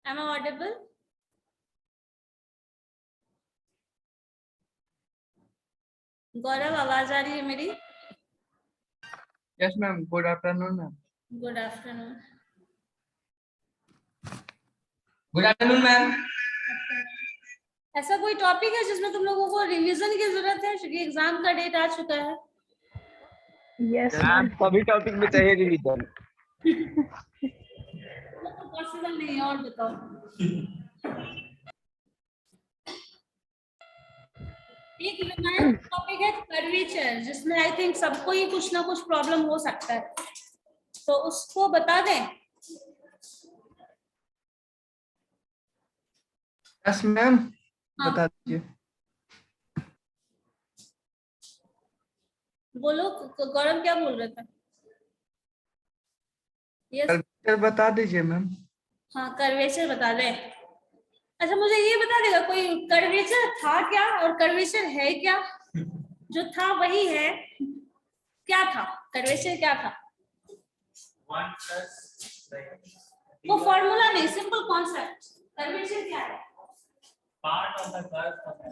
Am I audible? गौरव, आवाज आ रही है मेरी? Yes ma'am, good afternoon ma'am. Good afternoon. Good afternoon ma'am. ऐसा कोई टॉपिक है जिसमें तुम लोगों को रिवीजन की जरूरत है, क्योंकि एग्जाम का डेट आ चुका है? यस मैम, सभी टॉपिक में चाहिए रिवीजन। पॉसिबल नहीं है, और बताओ। एक नया टॉपिक है कर्वेचर, जिसमें आई थिंक सबको ही कुछ ना कुछ प्रॉब्लम हो सकता है, तो उसको बता दें। यस मैम, हाँ। बता दीजिए। बोलो गौरव, क्या बोल रहे थे? यस। कर्वेचर बता दीजिए मैम। हाँ, कर्वेचर बता दें। अच्छा, मुझे ये बता देगा कोई, कर्वेचर था क्या और कर्वेचर है क्या? जो था वही है, क्या था कर्वेचर, क्या था? वो फॉर्मूला नहीं, सिंपल कॉन्सेप्ट। कर्वेचर क्या है? Part of the curve of the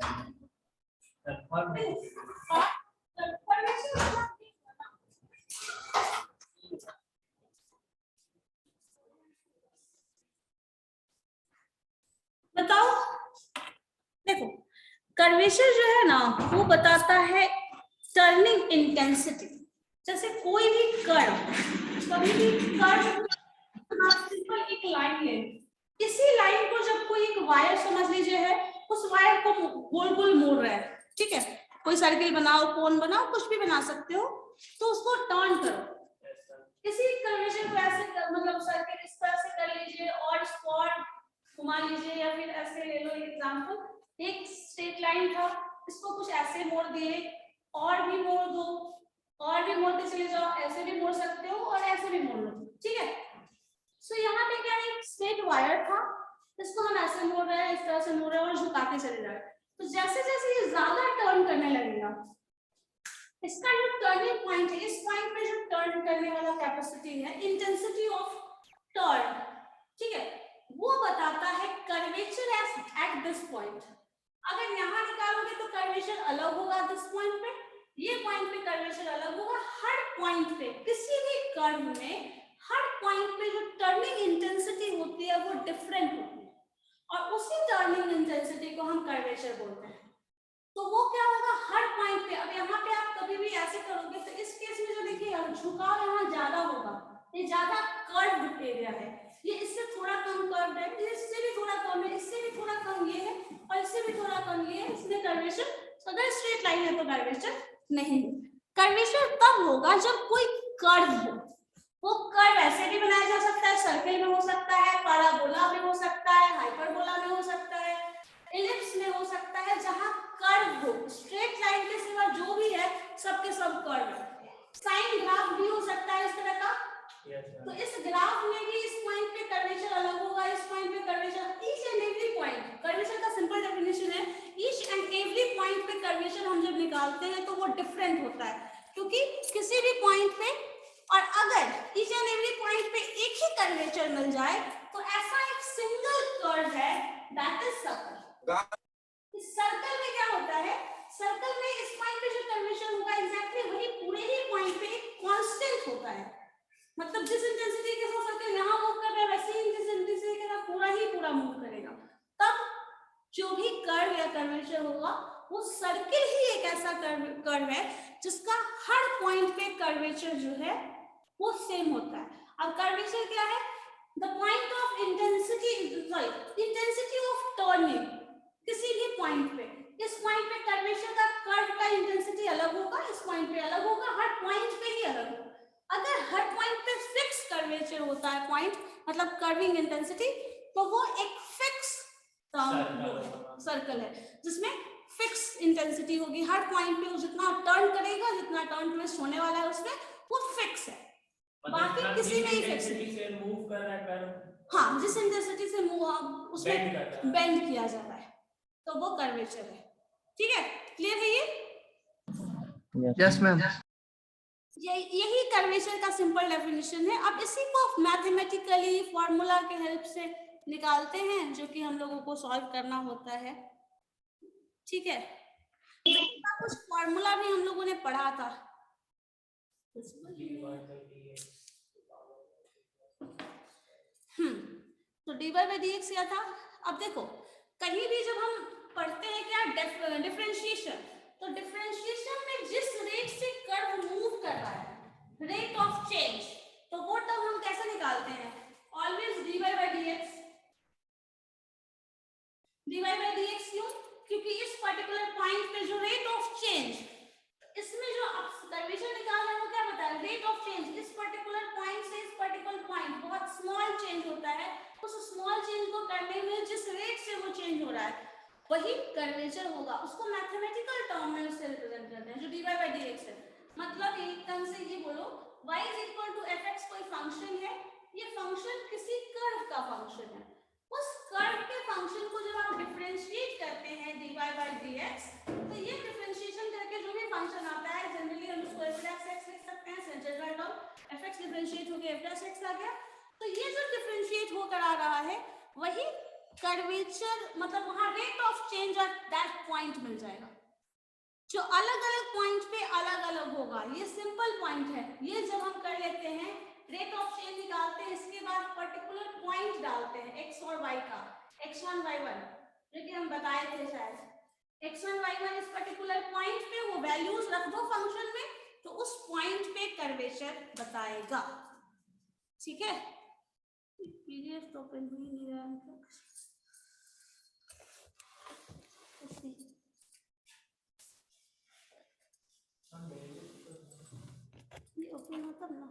बताओ। देखो, कर्वेचर जो है ना, वो बताता है टर्निंग इंटेंसिटी। जैसे कोई भी कर्व, कभी भी कर्व सिंपल एक लाइन ले, इसी लाइन को जब कोई एक वायर समझ लीजिए है, उस वायर को गोल गोल मोड़ रहा है, ठीक है, कोई सर्किल बनाओ, कोन बनाओ, कुछ भी बना सकते हो, तो उसको टर्न करो। इसी कर्वेचर को ऐसे मतलब सर्किल इस तरह से कर लीजिए और स्पॉट घुमा लीजिए, या फिर ऐसे ले लो एग्जांपल, एक स्ट्रेट लाइन था, इसको कुछ ऐसे मोड़ दिए, और भी मोड़ दो, और भी मोड़ते चले जाओ, ऐसे भी मोड़ सकते हो और ऐसे भी मोड़ लो, ठीक है। सो यहाँ पे क्या है, एक स्ट्रेट वायर था, इसको हम ऐसे मोड़ रहे हैं, इस तरह से मोड़ रहे हैं और झुकाते चले जा रहे हैं। तो जैसे जैसे ये ज्यादा टर्न करने लगेगा, इसका जो टर्निंग पॉइंट है, इस पॉइंट पे जो टर्न करने वाला कैपेसिटी है, इंटेंसिटी ऑफ टर्न, ठीक है, वो बताता है कर्वेचर एट दिस पॉइंट। अगर यहाँ निकालोगे तो कर्वेचर अलग होगा दिस पॉइंट पे, ये पॉइंट पे कर्वेचर अलग होगा। हर पॉइंट पे, किसी भी कर्व में हर पॉइंट पे जो टर्निंग इंटेंसिटी होती है वो डिफरेंट होती है, और उसी टर्निंग इंटेंसिटी को हम कर्वेचर बोलते हैं। तो वो क्या होगा हर पॉइंट पे। अब यहाँ पे आप कभी भी ऐसे करोगे तो इस केस में जो देखिए झुकाव यहाँ ज्यादा होगा, ये ज्यादा कर्व्ड एरिया है, ये इससे थोड़ा कम कर्व्ड है, ये इससे भी थोड़ा कम है, इससे भी थोड़ा कम ये है, और इससे भी थोड़ा कम ये है, इसमें कर्वेचर, अगर स्ट्रेट लाइन है तो कर्वेचर नहीं। कर्वेचर तब होगा जब कोई कर्व हो। वो कर्व ऐसे भी बनाया जा सकता है, सर्किल में हो सकता है, पैराबोला में हो सकता है, हाइपरबोला में हो सकता है, एलिप्स में हो सकता है, जहां कर्व हो। स्ट्रेट लाइन के सिवा जो भी है सबके सब कर्व है। साइन ग्राफ भी हो सकता है इस तरह का। तो इस ग्राफ में भी इस पॉइंट पे कर्वेचर अलग होगा, इस पॉइंट पे curvature, each and every point. Curvature का सिंपल डेफिनेशन है, ईच एंड एवरी पॉइंट पे कर्वेचर हम जब निकालते हैं तो वो डिफरेंट होता है, क्योंकि किसी भी पॉइंट पे, और अगर ईच एंड एवरी पॉइंट पे एक ही कर्वेचर मिल जाए तो ऐसा एक सिंगल कर्व है, दैट इज सर्कल। इस सर्कल में क्या होता है, सर्कल में इस पॉइंट पे जो कर्वेचर होगा एग्जैक्टली वही पूरे ही पॉइंट पे एक कांस्टेंट होता है। मतलब जिस इंटेंसिटी के साथ सर्कल यहाँ मूव कर रहा है, वैसे ही इंटेंसिटी के साथ पूरा ही पूरा मूव करेगा। तब जो भी कर्व या कर्वेचर होगा वो सर्किल ही एक ऐसा कर्व है जिसका हर पॉइंट पे कर्वेचर जो है वो सेम होता है। अब कर्वेचर क्या है, the point of intensity, sorry intensity of turning किसी भी पॉइंट पे। इस पॉइंट पे कर्वेचर का कर्व का इंटेंसिटी अलग होगा, इस पॉइंट पे अलग होगा, हर पॉइंट पे ही अलग होगा। अगर हर पॉइंट पे फिक्स कर्वेचर होता है, पॉइंट मतलब कर्विंग इंटेंसिटी, तो वो एक फिक्स सर्कल है जिसमें फिक्स इंटेंसिटी होगी। हर पॉइंट पे वो जितना टर्न करेगा, जितना टर्न ट्विस्ट होने वाला है उसमें, वो फिक्स है, बाकी किसी में ही फिक्स नहीं। मूव कर रहा है कर्व, हाँ, जिस इंटेंसिटी से मूव उसमें बेंड किया जा रहा है तो वो कर्वेचर है। ठीक है, क्लियर है ये? Yes ma'am. यही कर्वेचर का सिंपल डेफिनेशन है। अब इसी को मैथमेटिकली फॉर्मूला के हेल्प से निकालते हैं, जो कि हम लोगों को सॉल्व करना होता है। ठीक है, इसका कुछ फॉर्मूला भी हम लोगों ने पढ़ा था। तो dy बाई dx क्या था? अब देखो, कहीं भी जब हम पढ़ते हैं क्या डिफरेंशिएशन, तो डिफरेंशिएशन में जिस रेट से कर्व मूव कर रहा है, रेट ऑफ चेंज, तो वो टर्म हम कैसे निकालते हैं? Always dy by dx। dy by dx क्यों? क्योंकि इस पर्टिकुलर पॉइंट पे जो रेट ऑफ चेंज, इसमें जो कर्वेचर निकाल रहे हैं वो क्या बता रहे हैं? रेट ऑफ चेंज इस पर्टिकुलर पॉइंट से इस पर्टिकुलर पॉइंट बहुत स्मॉल चेंज होता है, उस स्मॉल चेंज को करने में जिस रेट से वो चेंज हो रहा है वही कर्वेचर होगा। उसको मैथमेटिकल टर्म में उससे रिप्रेजेंट करते हैं, जो dy बाई dx है। मतलब एक तरह से ये बोलो, y is equal to fx कोई फंक्शन है, ये फंक्शन किसी कर्व का फंक्शन है, उस कर्व के फंक्शन को जब आप डिफरेंशिएट करते हैं dy बाई dx, तो ये डिफरेंशिएशन करके जो भी फंक्शन आता है, जनरली हम उसको f(x) लिख सकते हैं, सेंट्रल टर्म fx डिफरेंशिएट हो गया f(x) आ गया। तो ये जो डिफरेंशिएट होकर आ रहा है वही कर्वेचर, मतलब वहां rate of change at that point मिल जाएगा, जो अलग अलग पॉइंट पे अलग अलग होगा। ये सिंपल पॉइंट है, ये जब हम कर लेते हैं रेट ऑफ चेंज निकालते हैं, इसके बाद पर्टिकुलर पॉइंट डालते हैं x और y का, x1 y1, जो कि हम बताए थे शायद। x1 y1 इस पर्टिकुलर पॉइंट पे वो वैल्यूज रख दो फंक्शन में, तो उस पॉइंट पे कर्वेचर बताएगा। ठीक है, पीडीएफ तो ओपन ही नहीं रहा है। ये ओपन हो तब ना।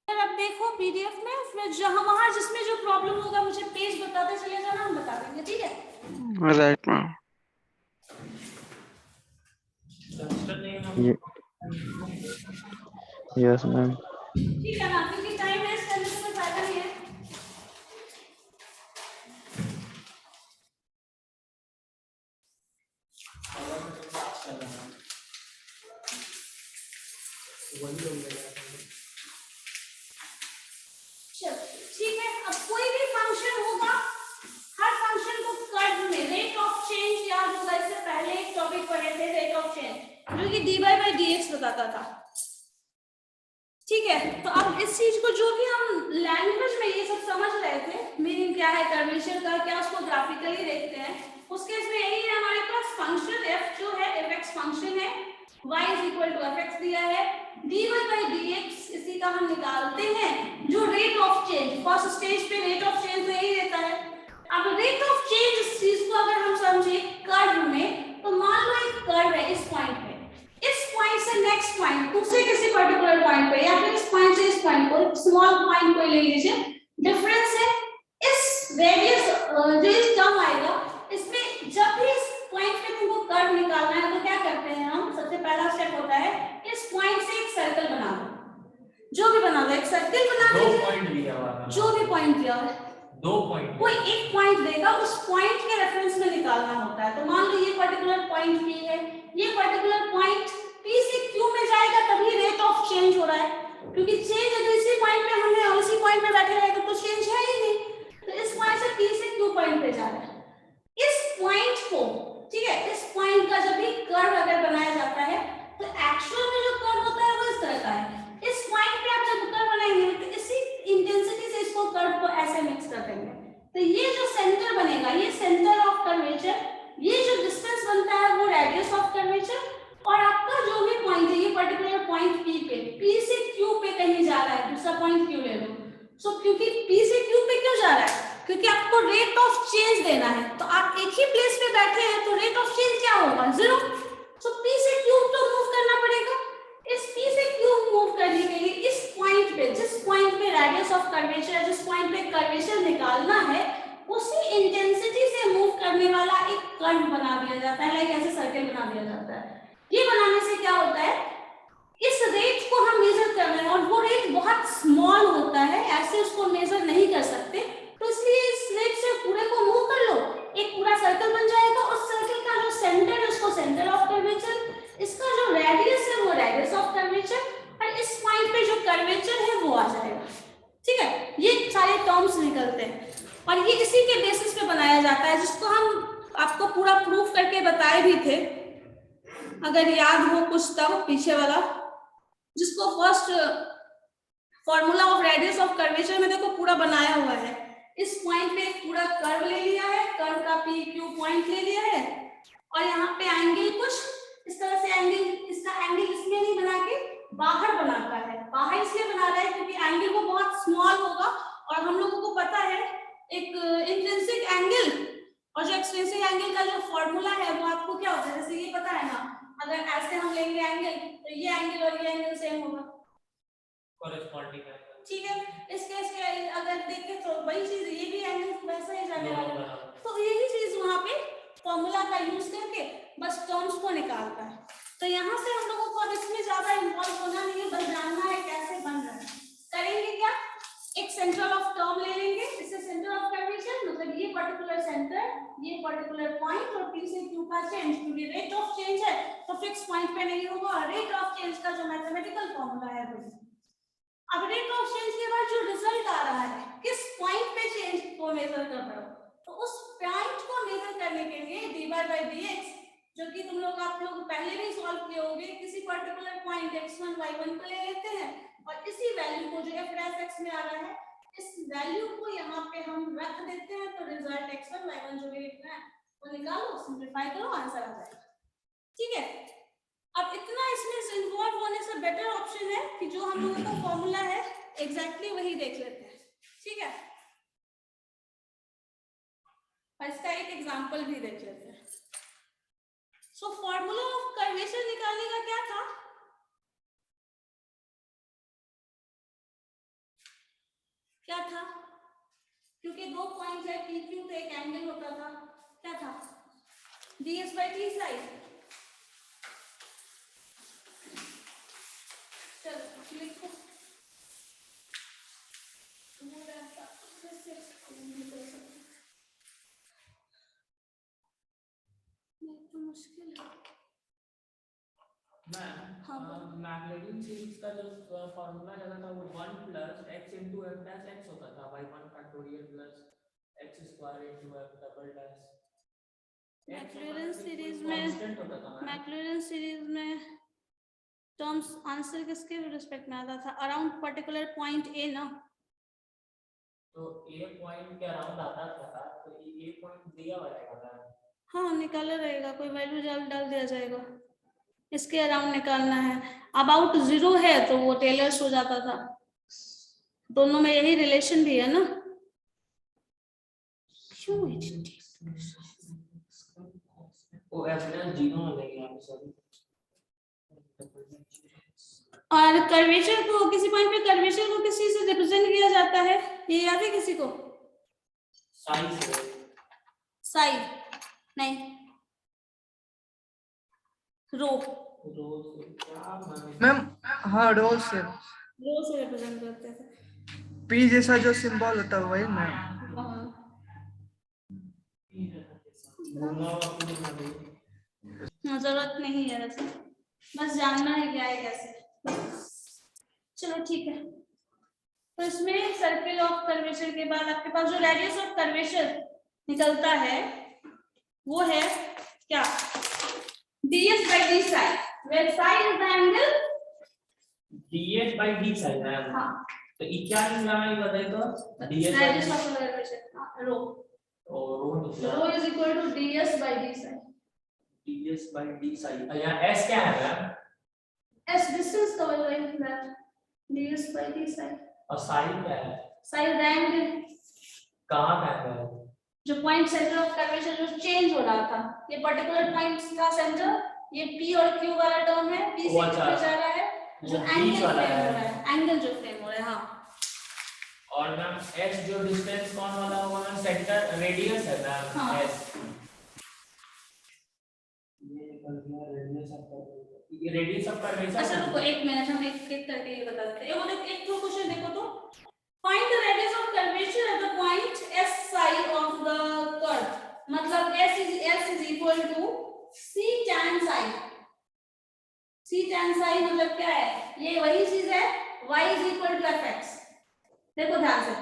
अब देखो पीडीएफ में, उसमें जहां वहां जिसमें जो प्रॉब्लम होगा मुझे पेज बताते चले जाना, हम बता देंगे। ठीक है, राइट मैम। Yes ma'am. ठीक है ना, क्योंकि टाइम वेस्ट करने से कोई फायदा नहीं है। ठीक है, अब कोई भी फंक्शन होगा, हर फंक्शन को कर्व में रेट ऑफ चेंज याद होगा, इससे पहले एक टॉपिक पढ़े थे रेट ऑफ चेंज, जो कि dy बाई dx बताता था। ठीक है, तो अब इस चीज को जो भी हम लैंग्वेज में ये सब समझ रहे थे, मीनिंग क्या है कर्वेचर का, क्या उसको ग्राफिकली देखते हैं, उसके इसमें यही है हमारे पास फंक्शन f जो है fx फंक्शन है, y is equal to fx दिया है, dy बाई dx इसी का हम निकालते हैं, जो rate of change first stage पे रेट ऑफ चेंज तो यही रहता है। अब रेट ऑफ चेंज इस चीज को अगर हम समझे कर्व में, तो मान लो एक कर्व है इस पॉइंट पे, इस पॉइंट से नेक्स्ट पॉइंट, दूसरे किसी पर्टिकुलर पॉइंट पे, या फिर इस पॉइंट से इस पॉइंट को, स्मॉल पॉइंट को ले लीजिए, डिफरेंस है इस रेडियस, जो इस टर्म आएगा इसमें, जब भी इस पॉइंट पे तुमको कर्व निकालना है तो क्या करते हैं हम, सबसे पहला स्टेप होता है इस पॉइंट से एक सर्कल बना दो, जो भी बना दो, एक सर्कल बना दो, दो पॉइंट दिया हुआ है, जो भी पॉइंट दिया है, दो पॉइंट, कोई एक पॉइंट देगा, उस पॉइंट के रेफरेंस में निकालना होता है। तो मान लो ये पर्टिकुलर पॉइंट P है, ये पर्टिकुलर पॉइंट P से Q में जाएगा, तभी रेट ऑफ चेंज हो रहा है, क्योंकि चेंज अगर इसी पॉइंट पे हमने और इसी पॉइंट पे बैठे रहेगा तो चेंज है ही नहीं। तो इस पॉइंट से P से Q पॉइंट पे जा रहा है, इस पॉइंट को, ठीक है, इस पॉइंट का जब भी कर्व अगर बनाया जाता है तो एक्चुअल में जो कर्व होता है वो इस तरह का है। इस पॉइंट पे आप जब कर्व बनाएंगे तो इसी इंटेंसिटी से इसको कर्व को ऐसे मिक्स कर देंगे, तो ये जो सेंटर बनेगा, ये सेंटर ऑफ कर्वेचर, ये जो डिस्टेंस बनता है वो रेडियस ऑफ कर्वेचर, और आपका जो भी पॉइंट है, ये पर्टिकुलर पॉइंट P पे, P से Q पे कहीं जा रहा है, दूसरा पॉइंट Q ले लो। सो क्योंकि P से Q पे क्यों जा रहा है, क्योंकि आपको रेट ऑफ चेंज देना है, तो आप एक ही प्लेस पे बैठे हैं तो रेट ऑफ चेंज क्या होगा, 0। सो P से Q तो मूव करना पड़ेगा, इस P से Q मूव करने के लिए इस पॉइंट पे, जिस पॉइंट पे रेडियस ऑफ कर्वेचर, जिस पॉइंट पे कर्वेचर निकालना है, उसी इंटेंसिटी से मूव करने वाला एक कर्व बना दिया जाता है, लाइक ऐसे सर्कल बना दिया जाता है। ये बनाने से क्या होता है, इस रेट को हम मेजर कर रहे हैं और वो रेट बहुत स्मॉल होता है, ऐसे उसको मेजर नहीं कर सकते, तो इसलिए इस रेट से पूरे को मूव कर लो, एक पूरा सर्कल बन जाएगा, और सर्कल का जो सेंटर है उसको सेंटर ऑफ कर्वेचर, इसका जो रेडियस है वो रेडियस ऑफ कर्वेचर, और इस पॉइंट पे जो कर्वेचर है वो आ आ जाएगा। ठीक है, ये सारे टर्म्स निकलते हैं और ये इसी के बेसिस पे बनाया जाता है, जिसको हम आपको पूरा प्रूफ करके बताए भी थे, अगर याद हो कुछ तब पीछे वाला, जिसको first formula of radius of curvature में देखो पूरा बनाया हुआ है। इस पॉइंट पे एक पूरा कर्व ले लिया है, कर्व का पी क्यू पॉइंट ले लिया है और यहाँ पे एंगल कुछ इस तरह से एंगल, इसका एंगल इसमें नहीं बना के बाहर बनाता है। बाहर इसलिए बना रहा है क्योंकि एंगल वो बहुत स्मॉल होगा और हम लोगों को पता है एक इंट्रिंसिक एंगल और जो एक्सट्रिंसिक एंगल का जो फॉर्मूला है वो आपको क्या होता है, जैसे ये पता है ना, अगर ऐसे हम लेंगे एंगल तो ये एंगल और ये एंगल सेम होगा, कॉरेस्पॉन्डिंग एंगल। ठीक है। इस केस के अगर देखें तो वही चीज, ये भी एंगल वैसा ही जाने वाला है, तो यही चीज वहां पे फॉर्मूला का यूज करके बस टर्म्स को निकालता है। तो यहाँ से हम लोगों को अब इसमें ज्यादा इन्वॉल्व होना नहीं है, बस जानना है कैसे बन रहा है। करेंगे क्या, एक सेंटर ऑफ टर्म ले लेंगे, इससे सेंटर ऑफ कर्वेचर मतलब ये पर्टिकुलर सेंटर, ये पर्टिकुलर पॉइंट और पी से क्यू का चेंज, क्योंकि रेट ऑफ चेंज है तो फिक्स पॉइंट पे नहीं होगा, रेट ऑफ चेंज का जो मैथमेटिकल फॉर्मूला है वो। अब रेट ऑफ चेंज के बाद जो रिजल्ट आ रहा है, किस पॉइंट पे चेंज को मेजर कर रहे हो, तो उस पॉइंट को मेजर करने के लिए dy by dx, जो कि तुम लोग आप लोग पहले भी सॉल्व किए होंगे, किसी पर्टिकुलर पॉइंट x1 y1 को ले लेते हैं और इसी वैल्यू को जो f' में आ रहा है, इस वैल्यू को यहाँ पे हम रख देते हैं, तो रिजल्ट x1 y1 जो भी लिखना है वो निकालो, सिंपलीफाई करो, आंसर आ जाएगा। ठीक है, अब इतना इसमें इन्वॉल्व होने से बेटर ऑप्शन है कि जो हम लोगों का फॉर्मूला है एग्जैक्टली वही देख लेते हैं। ठीक है, और इसका एक एग्जांपल भी देख लेते हैं। सो फॉर्मूला ऑफ कर्वेचर निकालने का क्या था, क्या था, क्योंकि दो पॉइंट है पी क्यू, तो एक एंगल होता था, क्या था, ds by t साइड। चलो लिखो, तो मुश्किल है। मैक्लॉरिन सीरीज का जो फॉर्मूला लगा था वो 1 plus x into f dash x होता था, y1 factorial plus x square into f double dash. Maclaurin series में, मैक्लॉरिन सीरीज में टर्म्स आंसर किसके रिस्पेक्ट में आता था, अराउंड पर्टिकुलर पॉइंट ए ना, तो a पॉइंट के अराउंड आता था, तो ये a पॉइंट दिया हुआ रहेगा। हाँ निकाला रहेगा, कोई वैल्यू डाल दिया जाएगा, इसके अराउंड निकालना है। अबाउट 0 है तो वो टेलर्स हो जाता था, दोनों में यही रिलेशन भी है ना। क्यों वो f' 0 लगेगा सॉरी। और कर्वेचर को किसी पॉइंट पे, कर्वेचर को किस चीज से रिप्रेजेंट किया जाता है, ये याद है किसी को, साई से, साई नहीं, रो, रो से क्या मैम, हाँ रो से, रो से रिप्रेजेंट करते थे, पी जैसा जो सिंबल होता है वही मैम। जरूरत नहीं है वैसे, बस जानना है क्या है कैसे। चलो ठीक है, तो इसमें सर्किल ऑफ कर्वेचर के बाद आपके पास जो रेडियस ऑफ कर्वेचर निकलता है वो है क्या, ds by d psi, where psi is the angle, ds by d psi ma'am. हाँ तो ये क्या निकला है बताइए तो, ds radius of curvature rho, और रो निकला, rho is equal to ds by d psi, ds by d psi। यहाँ s क्या है ma'am, s distance covered by that, ds by d psi, और psi क्या है, psi is the angle, कहाँ का है, जो पॉइंट सेंटर ऑफ कर्वेचर जो चेंज हो रहा था, ये पर्टिकुलर पॉइंट का सेंटर, ये p और q वाला टर्म है, p से q पे जा रहा है, जो एंगल फ्रेम हो रहा है, एंगल जो फ्रेम हो रहा है, हाँ। और मैम s जो डिस्टेंस कौन वाला होगा मैम, सेंटर रेडियस है मैम, हाँ। s ये रेडियस ऑफ कर्वेचर। अच्छा रुको एक मिनट, हम एक एक करके ये बता देते हैं। वो एक तो क्वेश्चन देखो तो, find the radius of curvature at the point s psi of the curve, मतलब s is equal to c tan psi, c tan psi मतलब क्या है, ये वही चीज है y is equal to fx, देखो ध्यान से,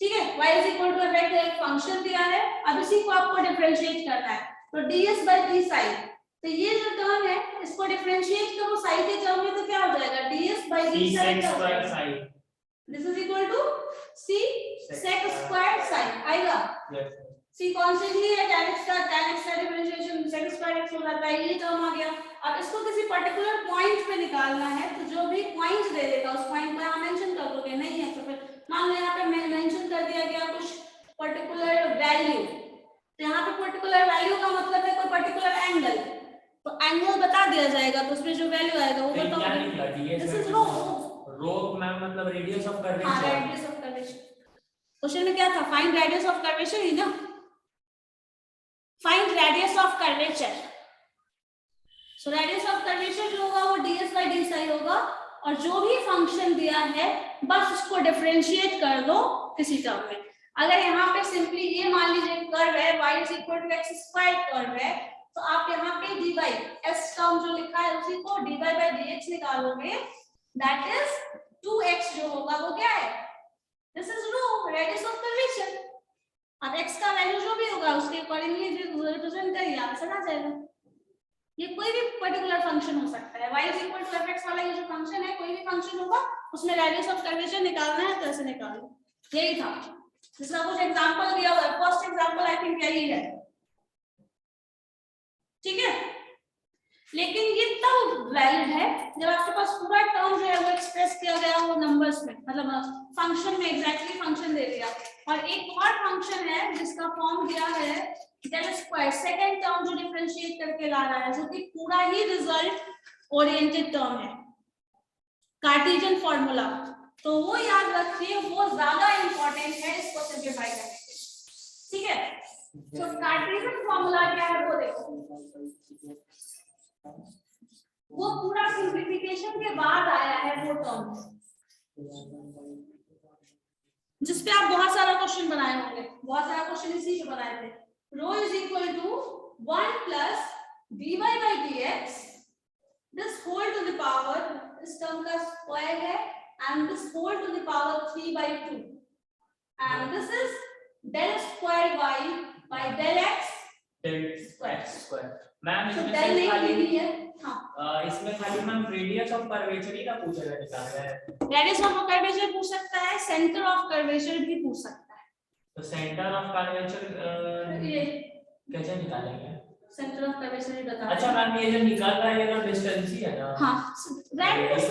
ठीक है। y is equal to F एक फंक्शन दिया है, अब इसी को आपको डिफरेंशिएट करना है, तो ds बाय d साइन, तो ये जो टर्म है इसको डिफरेंशिएट करो साइन के टर्म में, तो क्या हो जाएगा ds by d C sine sec square sin. This is equal to c sec square sin आएगा। Yes. c कांस्टेंट ही है, tan x का डिफरेंशिएशन sec स्क्वायर x हो जाता है, ये टर्म आ गया। अब इसको किसी पर्टिकुलर पॉइंट पे निकालना है, तो जो भी पॉइंट दे देगा उस पॉइंट को यहां मेंशन कर दोगे, नहीं है तो फिर मान लो यहाँ पे मेंशन कर दिया गया कुछ पर्टिकुलर वैल्यू, तो यहाँ पे पर्टिकुलर वैल्यू का मतलब है कोई पर्टिकुलर एंगल, तो एंगल बता दिया जाएगा, तो उसमें जो वैल्यू आएगा वो तो क्या बताओगे। निकला ds this is rho ma'am मतलब रेडियस ऑफ हाँ, curvature. Radius of curvature. Question में क्या था, फाइंड रेडियस ऑफ कर्वेचर ही ना, find radius of curvature. So radius of curvature जो होगा वो ds बाय d साइन होगा, और जो भी फंक्शन दिया है बस उसको डिफरेंशिएट कर दो किसी टर्म में। अगर यहाँ पे सिंपली ये मान लीजिए कर्व है y is equal to x square curve है, तो आप यहाँ पे dy s टर्म जो लिखा है उसी को dy बाय dx निकालोगे, दैट इज 2x जो होगा वो क्या है, this is rho radius of curvature. अब x का वैल्यू जो भी होगा उसके अकॉर्डिंगली रिप्रेजेंट करिए, आंसर आ जाएगा। ये कोई भी पर्टिकुलर फंक्शन हो सकता है, y is equal to fx वाला ये जो फंक्शन है, कोई भी फंक्शन होगा उसमें रेडियस ऑफ कर्वेचर निकालना है, तो ऐसे निकालो, यही था। जिसका कुछ एग्जांपल दिया हुआ है, फर्स्ट एग्जांपल आई थिंक यही है, ठीक है। लेकिन ये तब वैलिड है जब आपके पास पूरा टर्म जो है वो एक्सप्रेस किया गया वो नंबर्स में, मतलब फंक्शन में एग्जैक्टली फंक्शन दे दिया। और एक और फंक्शन है जिसका फॉर्म दिया है डेल स्क्वायर, सेकंड टर्म जो डिफरेंशिएट करके ला रहा है, जो कि पूरा ही रिजल्ट ओरिएंटेड टर्म है, कार्टेशियन फार्मूला, तो वो याद रखिए, वो ज्यादा इंपॉर्टेंट है इसको सिंपलीफाई करने के लिए, ठीक है। तो कार्टेशियन फार्मूला क्या है वो देखो, वो पूरा सिंपलीफिकेशन के बाद आया है वो टर्म, जिसपे आप बहुत सारा क्वेश्चन बनाए होंगे, बहुत सारा क्वेश्चन इसी पे बनाए थे। Rho is equal to 1 plus dy by dx, this whole to the power, इस टर्म का स्क्वायर है, and this whole to the power 3 by 2, and this is del square y by del x del square. Ma'am तो इसमें del नहीं खाली लिखी है, हाँ, इसमें खाली मैम रेडियस ऑफ कर्वेचर ही ना पूछा गया निकाल रहा है। रेडियस ऑफ कर्वेचर पूछ सकता है, सेंटर ऑफ कर्वेचर भी पूछ सकता है। तो सेंटर ऑफ कर्वेचर ये कैसे निकालेंगे? सेंटर ऑफ कर्वेचर ही बता। अच्छा मैम ये जो निकाल रहा है ये तो डिस्टेंस ही है ना? हाँ, रेडियस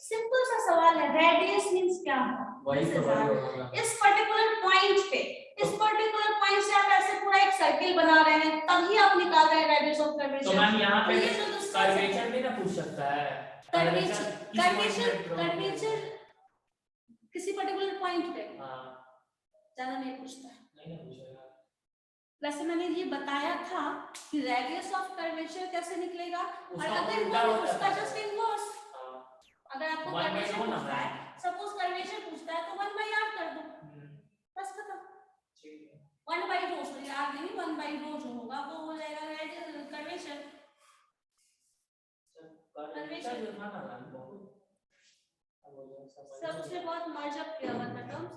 सिंपल सा सवाल है, रेडियस मींस क्या है, वही तो होगा। इस पर्टिकुलर पॉइंट पे, इस पर्टिकुलर पॉइंट से आप ऐसे पूरा एक सर्किल बना रहे हैं, तभी आप निकाल रहे हैं रेडियस ऑफ कर्वेचर। तो मैम यहाँ पे ये जो कर्वेचर भी ना पूछ सकता है, कर्वेचर किसी पर्टिकुलर पॉइंट पे हाँ ज्यादा नहीं पूछता है। नहीं ना पूछेगा। वैसे मैंने ये बताया था कि रेडियस ऑफ कर्वेचर कैसे निकलेगा, और उसका अगर उल्टा वो होता उसका है। जस्ट इनवर्स, हाँ अगर आपको 1/2 कर्वेचर ना पूछता है, सपोज कर्वेचर पूछता है तो 1/r कर दो, बस खत्म। ठीक है 1/रो, सॉरी r नहीं, 1/रो जो होगा वो हो जाएगा रेडियस कर्वेचर। कर्वेचर जो था ना मैम बहुत सब उसने बहुत मर्ज अप किया हुआ था टर्म्स,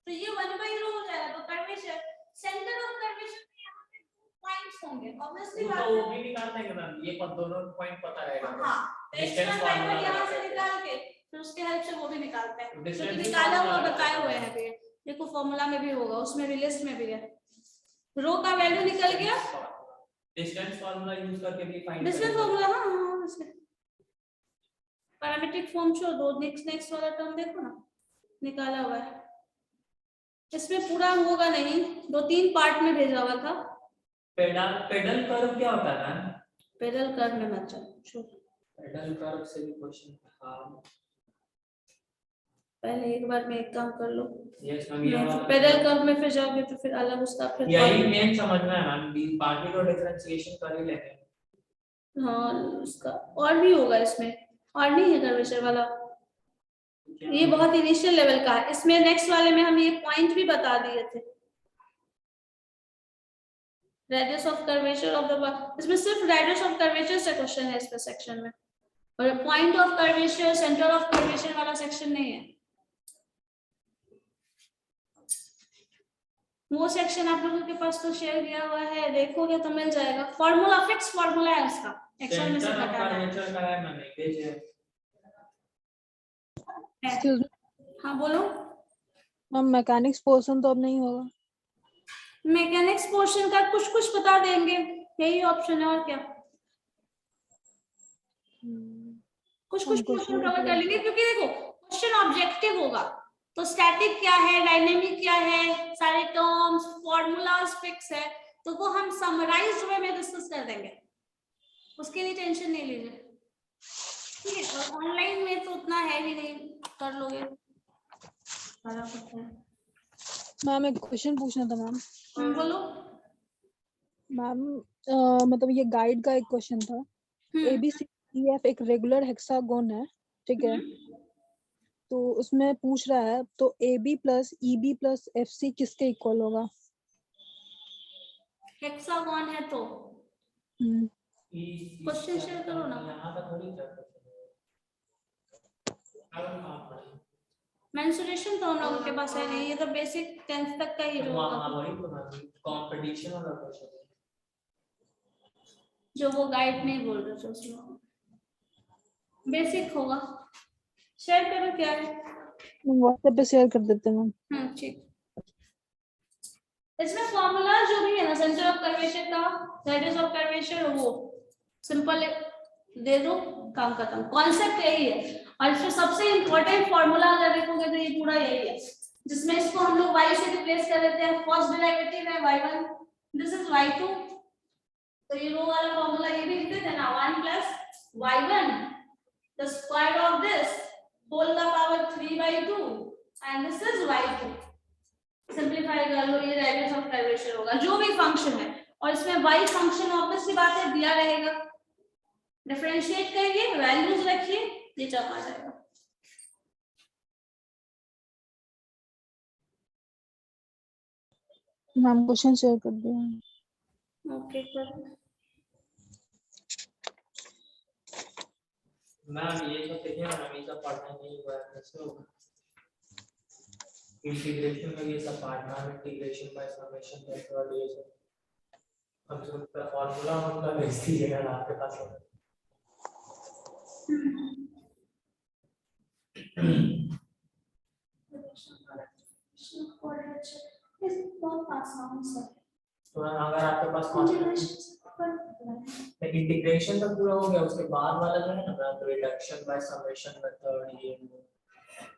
तो ये 1/रो हो जाएगा। तो कर्वेचर, सेंटर ऑफ कर्वेचर में यहाँ पे पॉइंट्स होंगे, ऑब्वियसली तो बात वो है। भी निकालना है मैम, ये पर दोनों पॉइंट पता रहेगा। हाँ, Distance x1 formula y1 यहाँ से लगाते हैं। निकाल के फिर उसके हेल्प से वो भी निकालते हैं, जो कि Distance निकाला हुआ formula बताए लगाते हुए हैं भी, देखो फॉर्मूला में भी होगा, उसमें भी लिस्ट में भी है। रो का वैल्यू निकल गया, डिस्टेंस फार्मूला यूज करके भी फाइंड डिस्टेंस फॉर्मूला, हाँ हाँ उसमें पैरामीट्रिक फॉर्म छोड़ दो, नेक्स्ट वाला टर्म देखो ना, निकाला हुआ है। इसमें पूरा होगा नहीं, 2-3 पार्ट में भेजा हुआ था। पेडल कर्व क्या होता है मैम? पेडल कर्व में मत जाओ, पेडल कर्व से भी क्वेश्चन हाँ पहले एक बार में एक काम कर लो। यस मैम ये पेडल कर्व में फिर जाओगे तो फिर अलग उसका फिर यही मेन समझना है मैम, बाकी तो डिफरेंशिएशन कर ही लेंगे। हाँ उसका और भी होगा, इसमें और नहीं है कर्वेचर वाला, ये बहुत इनिशियल लेवल का है। इसमें नेक्स्ट वाले में हम ये पॉइंट भी बता दिए थे, radius of curvature of the, इसमें सिर्फ रेडियस ऑफ कर्वेचर से क्वेश्चन है इस पे सेक्शन में, और point of curvature, centre of curvature वाला सेक्शन नहीं है। वो सेक्शन आप लोगों के पास तो शेयर किया हुआ है, देखोगे तो मिल जाएगा। फॉर्मूला फिक्स फॉर्मूला है उसका, एक्सेल में से सेंटर ऑफ हटाना है। कर्वेचर का है मैंने भेजे। एक्सक्यूज मी हाँ बोलो। मैम, मैकेनिक्स पोर्शन तो अब नहीं होगा? मैकेनिक्स पोर्शन का कुछ कुछ बता देंगे, यही ऑप्शन है और क्या। कुछ कुछ पोर्शन कवर कर लेंगे, क्योंकि देखो क्वेश्चन ऑब्जेक्टिव होगा, तो स्टैटिक क्या है, डायनेमिक क्या है, सारे टर्म्स फॉर्मूलाज फिक्स है, तो वो हम समराइज्ड वे में डिस्कस कर देंगे, उसके लिए टेंशन नहीं लीजिए। ठीक है, और ऑनलाइन में तो उतना है ही नहीं, कर लोगे सारा कुछ है। मैम एक क्वेश्चन पूछना था मैम। बोलो। मैम मतलब ये गाइड का एक क्वेश्चन था। ABCDF एक रेगुलर हेक्सागोन है, ठीक है? तो उसमें पूछ रहा है तो AB plus EB plus FC किसके इक्वल होगा? हेक्सागोन है तो क्वेश्चन शेयर करो ना। यहाँ का थोड़ी क्या मेंसुरेशन तो हम लोगों के पास है नहीं, ये तो बेसिक 10th तक का ही जो होगा, वही तो ना कंपटीशन वाला क्वेश्चन है। जो वो गाइड नहीं बोल रहे थे उसमें बेसिक होगा। शेयर करो क्या है। व्हाट्सएप पे शेयर कर देते हैं मैम। ठीक। इसमें फॉर्मूला जो भी है ना, सेंटर ऑफ कर्वेचर का, रेडियस ऑफ कर्वेचर, वो सिंपल दे दो, काम खत्म। कॉन्सेप्ट यही है, और इसमें सबसे इंपॉर्टेंट फॉर्मूला अगर देखोगे तो ये पूरा यही है, जिसमें इसको हम लोग y से रिप्लेस कर देते हैं। फर्स्ट डेरिवेटिव है y1, दिस इज y2, तो ये रो वाला फॉर्मूला ये भी लिखते थे ना, 1 plus y1 the square of this whole का power 3/2 and this is y2। Simplify कर लो, ये रेडियस ऑफ कर्वेचर होगा, जो भी फंक्शन है, और इसमें y फंक्शन ऑब्वियस सी बात है दिया रहेगा, डिफरेंशिएट करिए, वैल्यूज रखिए, ये जब आ जाएगा। मैम क्वेश्चन शेयर कर दिया। ओके करो। मैम ये सब देखिए मैम, ये सब पढ़ना नहीं हुआ है, कैसे होगा इंटीग्रेशन में? ये सब पढ़ना है, इंटीग्रेशन बाय समेशन मेथड, ये सब हम सब का फार्मूला उनका भेज दीजिएगा ना आपके पास होगा। तो अगर आपके पास इंटीग्रेशन तो पूरा हो गया, उसके बाद वाला जो है ना रिडक्शन बाय समेशन मेथड, ये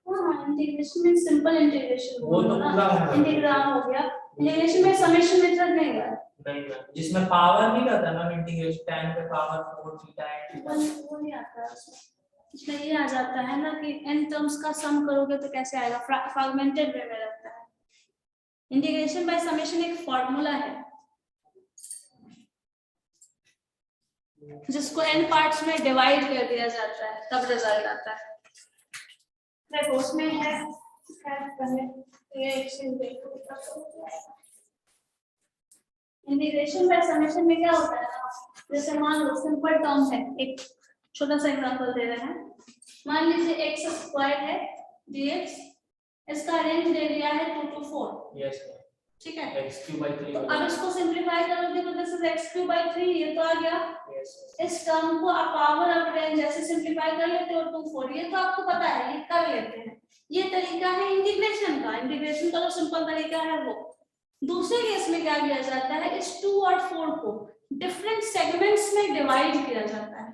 इंटीग्रेशन में सिंपल इंटीग्रेशन वो तो पूरा है, इंटीग्राम हो गया। इंटीग्रेशन में समेशन मेथड नहीं है, नहीं मैम, जिसमें पावर नहीं रहता ना इंटीग्रेशन, 10 पे पावर 4 थीटा वो नहीं आता है उसमें। इसमें ये आ जाता है ना कि n टर्म्स का सम करोगे तो कैसे आएगा, फ्रैगमेंटेड वे में रहता है। इंटीग्रेशन बाय समेशन एक फॉर्मूला है जिसको n पार्ट्स में डिवाइड कर दिया जाता है, तब रिजल्ट आता है। देखो उसमें है ये एक चीज देखो, इंटीग्रेशन बाय समेशन में क्या होता है ना, जैसे मान लो सिंपल टर्म है, एक छोटा सा एग्जांपल दे रहे हैं, मान लीजिए x स्क्वायर है dx, इसका रेंज दे दिया है 2 to 4। यस ठीक है, x3/3 तो अब इसको सिंपलीफाई करोगे तो दिस इज x3/3, ये तो आ गया। इस टर्म को आप पावर ऑफ रेंज ऐसे सिंपलीफाई कर लेते हो 2 4, ये तो आपको पता है, ये कर लेते हैं। ये तरीका है इंटीग्रेशन का, इंटीग्रेशन का जो सिंपल तरीका है वो। दूसरे केस में क्या किया जाता है, इस 2 और 4 को डिफरेंट सेगमेंट्स में डिवाइड किया जाता है।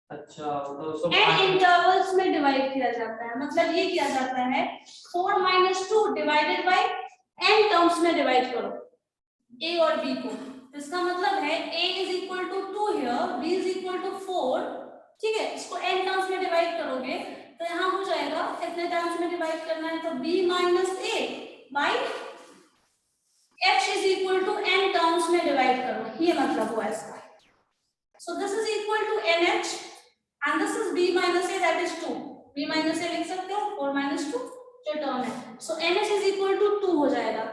अच्छा, तो एन इंटरवल्स में डिवाइड किया जाता है, मतलब ये किया जाता है 4 - 2 डिवाइडेड बाय n टर्म्स में डिवाइड करो a और b को। इसका मतलब है a = 2 हियर, b = 4। ठीक है, इसको n टर्म्स में डिवाइड करोगे तो यहाँ हो जाएगा, कितने टर्म्स में डिवाइड करना है, तो b - a by h = n terms में डिवाइड करो, ये मतलब हुआ इसका। So this is equal to nh and this is b - a, that is 2। b - a लिख सकते हो, 4 - 2 जो टर्म है, सो nh = 2 हो जाएगा।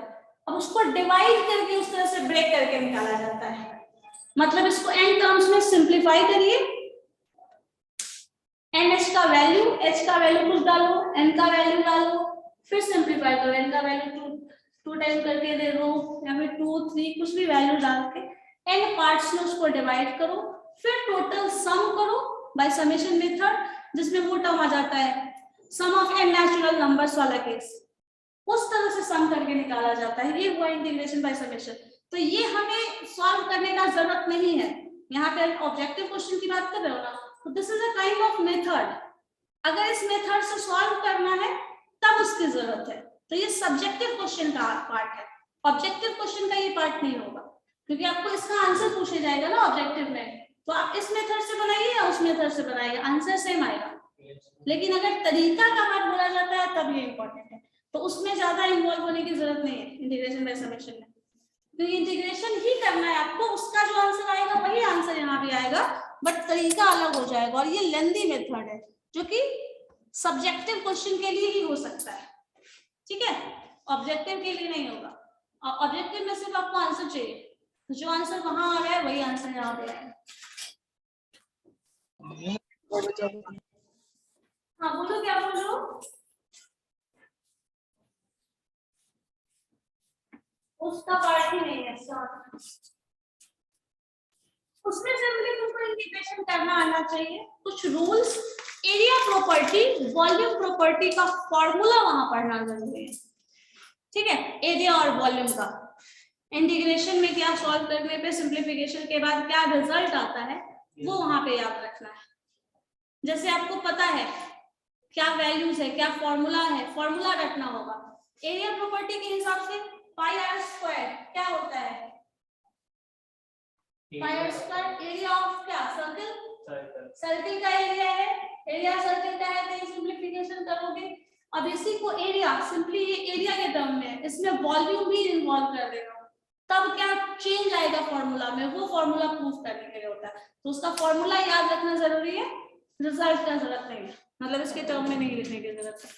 अब उसको डिवाइड करके उस तरह से ब्रेक करके निकाला जाता है, मतलब इसको n टर्म्स में सिंपलीफाई करिए, nh का वैल्यू, h का वैल्यू कुछ डालो, n का वैल्यू डालो, फिर सिंपलीफाई करो, n का वैल्यू 2 2 टाइम करके दे दो या फिर 2 3 कुछ भी वैल्यू डाल के n पार्ट्स में उसको डिवाइड करो, फिर टोटल सम करो बाय समेशन मेथड, जिसमें वो टर्म आ जाता है सम ऑफ n नेचुरल नंबर्स वाला केस, उस तरह से सम करके निकाला जाता है। ये हुआ इंटीग्रेशन बाय समेशन। तो ये हमें सॉल्व करने का जरूरत नहीं है, यहाँ पे ऑब्जेक्टिव क्वेश्चन की बात कर रहे हो ना, तो this is a kind of method. अगर इस मेथड से सॉल्व करना है तब उसकी जरूरत है। तो ये सब्जेक्टिव क्वेश्चन का पार्ट है, ऑब्जेक्टिव क्वेश्चन का ये पार्ट नहीं होगा, क्योंकि आपको इसका आंसर पूछा जाएगा ना ऑब्जेक्टिव में, तो आप इस मेथड से बनाइए या उस मेथड से बनाइए, आंसर सेम आएगा। लेकिन अगर तरीका का पार्ट बोला जाता है तब ये इंपॉर्टेंट है, तो उसमें ज्यादा इन्वॉल्व होने की जरूरत नहीं है इंटीग्रेशन बाय समेशन में, क्योंकि इंटीग्रेशन ही करना है आपको, उसका जो आंसर आएगा वही आंसर यहाँ भी आएगा, बट तरीका अलग हो जाएगा। और ये लेंदी मेथड है जो कि सब्जेक्टिव क्वेश्चन के लिए ही हो सकता है, ठीक है, ऑब्जेक्टिव के लिए नहीं होगा। ऑब्जेक्टिव में सिर्फ आपको आंसर चाहिए, जो आंसर वहां आ रहा है वही आंसर यहाँ पे आएगा। हाँ बोलो, क्या बोल रहे हो? उसका पार्ट ही नहीं है, उसमें सिंपली तुमको इंटीग्रेशन करना आना चाहिए, कुछ rules, area property, volume property का फॉर्मूला वहां पढ़ना जरूरी है, ठीक है, एरिया और वॉल्यूम का। इंटीग्रेशन में क्या सॉल्व करने पे सिंप्लीफिकेशन के बाद क्या रिजल्ट आता है वो वहां पे याद रखना है। जैसे आपको पता है क्या वैल्यूज है, क्या फॉर्मूला है, फॉर्मूला रखना होगा। एरिया प्रॉपर्टी के हिसाब से पाई आर स्क्वायर क्या होता है, पाई आर स्क्वायर एरिया ऑफ क्या, सर्कल, सर्कल का एरिया है, एरिया सर्कल का है, तो सिंप्लीफिकेशन करोगे। अब इसी को एरिया सिंपली ये एरिया के टर्म में, इसमें वॉल्यूम भी इन्वॉल्व कर देगा, तब क्या चेंज आएगा फॉर्मूला में, वो फॉर्मूला प्रूफ करने के लिए होता है, तो उसका फॉर्मूला याद रखना जरूरी है, रिजल्ट का जरूरत नहीं है, मतलब इसके टर्म में नहीं लिखने की जरूरत है,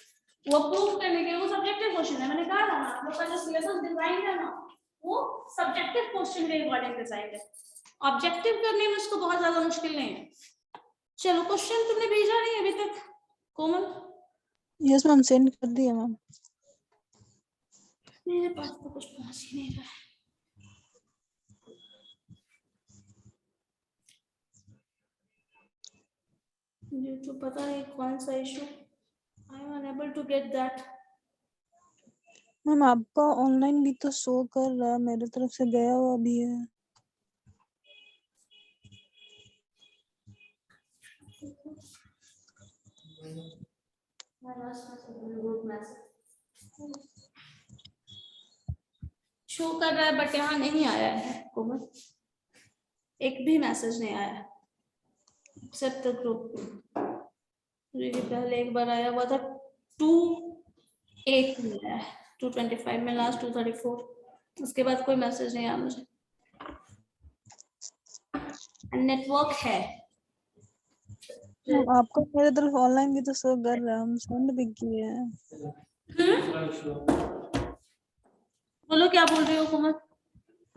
वो प्रूफ करने के लिए, वो सब्जेक्टिव क्वेश्चन है, मैंने कहा था ना, आपका जो सिलेबस डिजाइन है ना वो सब्जेक्टिव क्वेश्चन के अकॉर्डिंग डिजाइन है, ऑब्जेक्टिव करने में उसको बहुत ज्यादा मुश्किल नहीं है। चलो क्वेश्चन तुमने भेजा नहीं अभी तक कोमल? यस मैम, सेंड कर दिया मैम। मेरे पास तो कुछ पहुंच ही नहीं रहा है। मुझे तो पता नहीं कौन सा issue, I am unable to get that. Ma'am आपका ऑनलाइन भी तो शो कर रहा है, मेरे तरफ से गया हुआ भी है। शो कर रहा है बट यहाँ नहीं आया है कोमल, एक भी मैसेज नहीं आया एक्सेप्ट द ग्रुप। पहले एक बार आया हुआ था 2:08 में आया है, 2:25 में लास्ट, 2:34, उसके बाद कोई मैसेज नहीं आया मुझे। नेटवर्क है आपका मेरे तरफ ऑनलाइन भी तो शो कर रहा है, हम सेंड भी किए हैं। बोलो क्या बोल रहे हो कोमल?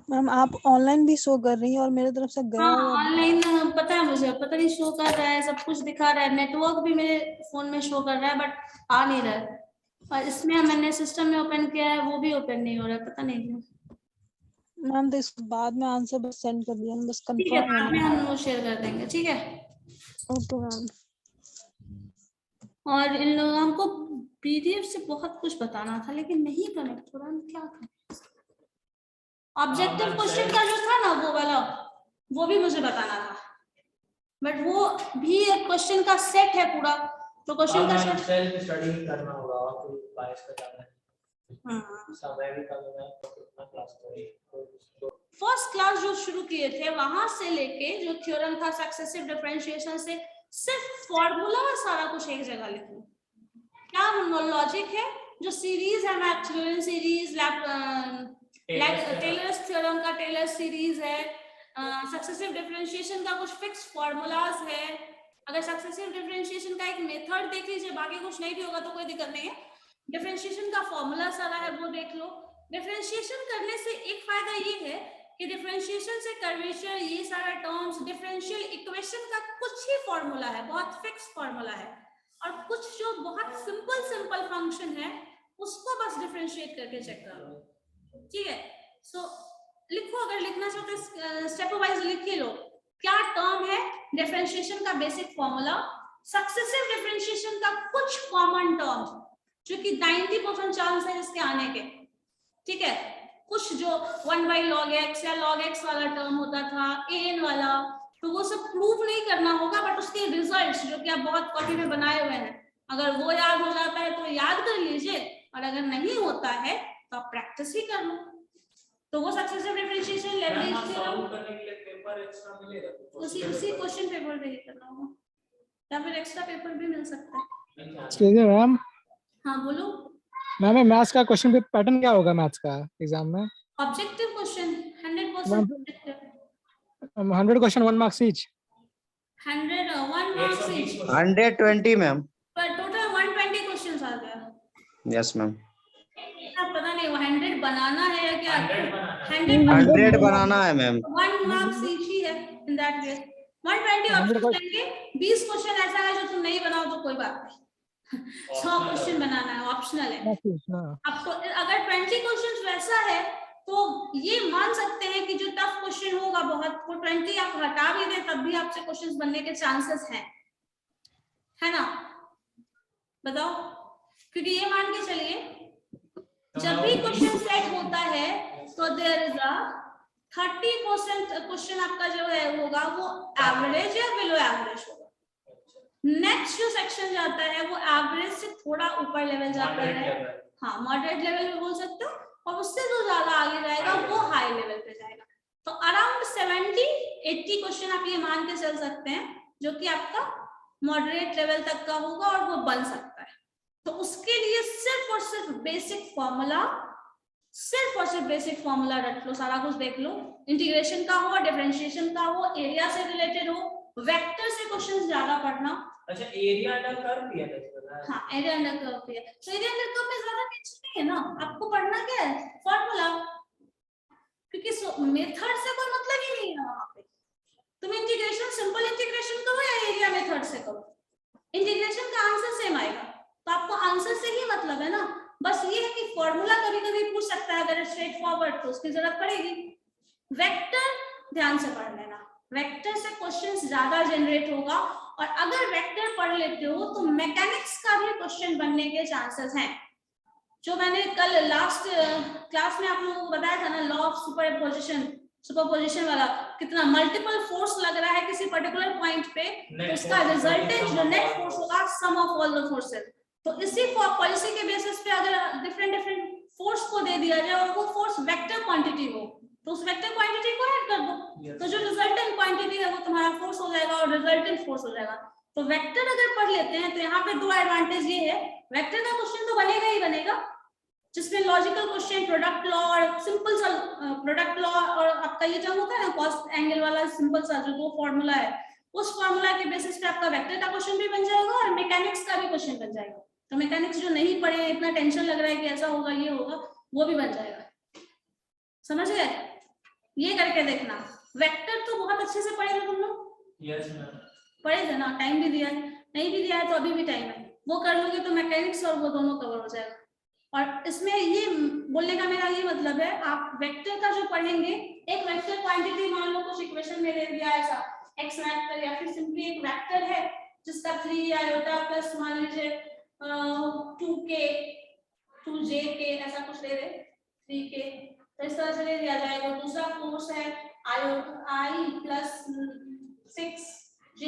मैम आप ऑनलाइन भी शो कर रही हैं और मेरे तरफ से गया हाँ हुआ। ऑनलाइन पता है मुझे, पता नहीं शो कर रहा है, सब कुछ दिखा रहा है, नेटवर्क भी मेरे फोन में शो कर रहा है बट आ नहीं रहा है, और इसमें मैंने सिस्टम में ओपन किया है वो भी ओपन नहीं हो रहा है, पता नहीं क्यों। मैम तो इस बाद में आंसर बस सेंड कर दिया, बस ठीक है, कंफर्म बाद में होना। हम वो शेयर कर देंगे, ठीक है। Okay ma'am. और इन लोगों को पीडीएफ से बहुत कुछ बताना था लेकिन नहीं कनेक्ट हो रहा, क्या करें। ऑब्जेक्टिव क्वेश्चन का जो था ना वो वाला, वो भी मुझे बताना था, बट वो भी एक क्वेश्चन का सेट है पूरा, तो क्वेश्चन का सेट सेल्फ स्टडी करना होगा और फिर बायस का जाना है, समय भी कम है तो कितना क्लास करें। फर्स्ट क्लास जो शुरू किए थे वहां से लेके जो थ्योरम था सक्सेसिव डिफरेंशिएशन से, सिर्फ फॉर्मूला और सारा कुछ एक जगह लिखो, क्या लॉजिक है, जो सीरीज है मैक्सवेल सीरीज, टेलर्स थ्योरम का टेलर्स सीरीज है, सक्सेसिव डिफरेंशिएशन का कुछ फिक्स फॉर्मूलाज है, अगर सक्सेसिव डिफरेंशिएशन का एक मेथड देख लीजिए, बाकी कुछ नहीं भी होगा तो कोई दिक्कत नहीं है, डिफरेंशिएशन का फॉर्मूला सारा है वो देख लो। डिफरेंशिएशन करने से एक फायदा ये है कि डिफरेंशिएशन से कर्वेचर, ये सारा टर्म्स, डिफरेंशियल इक्वेशन का कुछ ही फॉर्मूला है, बहुत फिक्स फॉर्मूला है, और कुछ जो बहुत सिंपल फंक्शन है उसको बस डिफरेंशिएट करके चेक करो, ठीक है, सो लिखो, अगर लिखना चाहो तो स्टेप वाइज लिख के लो। क्या टर्म है डिफरेंशिएशन का बेसिक फॉर्मूला, सक्सेसिव डिफरेंशिएशन का कुछ कॉमन टर्म जो कि 90% चांस है इसके आने के, ठीक है, कुछ जो 1/log x या log x वाला टर्म होता था, an वाला, तो वो सब प्रूव नहीं करना होगा, बट उसके रिजल्ट्स जो कि आप बहुत कॉपी में बनाए हुए हैं, अगर वो याद हो जाता है तो याद कर लीजिए, और अगर नहीं होता है तो आप प्रैक्टिस ही कर लो। तो वो सक्सेसिव डिफरेंशिएशन लेवरेज थ्योरम करने के लिए पेपर एक्स्ट्रा मिलेगा, उसी क्वेश्चन पेपर पे ही करना होगा, या फिर एक्स्ट्रा पेपर भी मिल सकता है। एक्सक्यूज मी मैम, हाँ बोलो। मैम मैथ्स का क्वेश्चन पेपर पैटर्न क्या होगा मैथ्स का एग्जाम में? Objective question 100% objective, 100 question 1 marks each. 101 marks each, 120 ma'am. पर टोटल 120 क्वेश्चंस आ गया। Yes ma'am. अब पता नहीं 100 बनाना है या क्या, 100 बनाना है मैम। 1 मार्क्स ईच ही है इन दैट केस। 120 ऑप्शन लेंगे, 20 क्वेश्चन ऐसा है जो तुम नहीं बनाओ तो कोई बात नहीं, 100 क्वेश्चन बनाना है, ऑप्शनल है आपको। अगर 20 क्वेश्चन वैसा है तो ये मान सकते हैं कि जो टफ क्वेश्चन होगा बहुत, वो 20 आप हटा भी दें तब भी आपसे क्वेश्चंस बनने के चांसेस हैं, है ना? बताओ, क्योंकि ये मान के चलिए जब भी क्वेश्चन सेट होता है तो देयर इज अ 30% क्वेश्चन आपका जो है होगा वो एवरेज या बिलो एवरेज होगा। नेक्स्ट जो सेक्शन जाता है वो एवरेज से थोड़ा ऊपर लेवल जाता है, हाँ मॉडरेट लेवल में बोल सकते हो, और उससे जो ज्यादा आगे जाएगा वो हाई लेवल पे जाएगा। तो अराउंड 70-80 क्वेश्चन आप ये मान के चल सकते हैं जो कि आपका मॉडरेट लेवल तक का होगा और वो बन सकता है। तो उसके लिए सिर्फ और सिर्फ बेसिक फॉर्मूला, सिर्फ और सिर्फ बेसिक फॉर्मूला रख लो, सारा कुछ देख लो, इंटीग्रेशन का हो, डिफरेंशिएशन का हो, एरिया से रिलेटेड हो, वेक्टर से क्वेश्चंस ज्यादा पढ़ना। अच्छा एरिया अंडर कर्व भी है ना? हाँ एरिया अंडर कर्व भी है, तो एरिया अंडर कर्व में ज्यादा टेंशन नहीं है ना, आपको पढ़ना क्या है फॉर्मूला, क्योंकि मेथड से कोई मतलब ही नहीं है वहां पे। तुम इंटीग्रेशन, सिंपल इंटीग्रेशन करो या एरिया मेथड से करो, इंटीग्रेशन का आंसर सेम आएगा, तो आपको आंसर से ही मतलब है ना। बस ये है कि फॉर्मूला कभी कभी पूछ सकता है, अगर स्ट्रेट फॉरवर्ड तो उसकी जरूरत पड़ेगी। वेक्टर ध्यान से पढ़ लेना, वेक्टर से क्वेश्चंस ज्यादा जनरेट होगा, और अगर वेक्टर पढ़ लेते हो तो मैकेनिक्स का भी क्वेश्चन बनने के चांसेस हैं। जो मैंने कल लास्ट क्लास में आप लोगों को बताया था ना, लॉ ऑफ सुपरपोजिशन वाला, कितना मल्टीपल फोर्स लग रहा है किसी पर्टिकुलर पॉइंट पे, तो उसका रिजल्टेंट जो नेट फोर्स होगा सम ऑफ ऑल द फोर्सेस। तो इसी पॉलिसी के बेसिस पे अगर डिफरेंट फोर्स को दे दिया जाए और वो फोर्स वेक्टर क्वांटिटी हो, तो उस वेक्टर क्वांटिटी को ऐड कर दो, तो जो रिजल्टेंट क्वांटिटी है वो तुम्हारा फोर्स हो जाएगा और रिजल्टेंट फोर्स हो जाएगा। तो वेक्टर अगर पढ़ लेते हैं तो यहाँ पे दो एडवांटेज ये है, वेक्टर का क्वेश्चन तो बनेगा ही बनेगा, जिसमें लॉजिकल क्वेश्चन, प्रोडक्ट लॉ और सिंपल सा प्रोडक्ट लॉ और आपका ये जो होता है ना कॉस्ट एंगल वाला सिंपल सा जो दो फॉर्मूला है, उस फॉर्मूला के बेसिस पे आपका वेक्टर का क्वेश्चन भी बन जाएगा और मैकेनिक्स का भी क्वेश्चन बन जाएगा। तो मैकेनिक्स जो नहीं पढ़े, इतना टेंशन लग रहा है कि ऐसा होगा ये होगा, वो भी बन जाएगा। समझ गए? ये करके देखना। वेक्टर तो बहुत अच्छे से पढ़े थे तुम लोग? Yes ma'am. पढ़े थे ना? टाइम भी दिया है, नहीं भी दिया है तो अभी भी टाइम है, वो कर लोगे तो मैकेनिक्स और वो दोनों कवर हो जाएगा। और इसमें ये बोलने का मेरा ये मतलब है, आप वेक्टर का जो पढ़ेंगे, एक वेक्टर क्वांटिटी मान लो कुछ इक्वेशन में दे दिया ऐसा x वेक्टर, या फिर सिंपली एक वेक्टर है जिसका 3 आयोटा प्लस मान लीजिए 2k 2jk ऐसा कुछ दे दे 3k, तो इस तरह से दे दिया जाएगा। दूसरा फोर्स है i plus 6j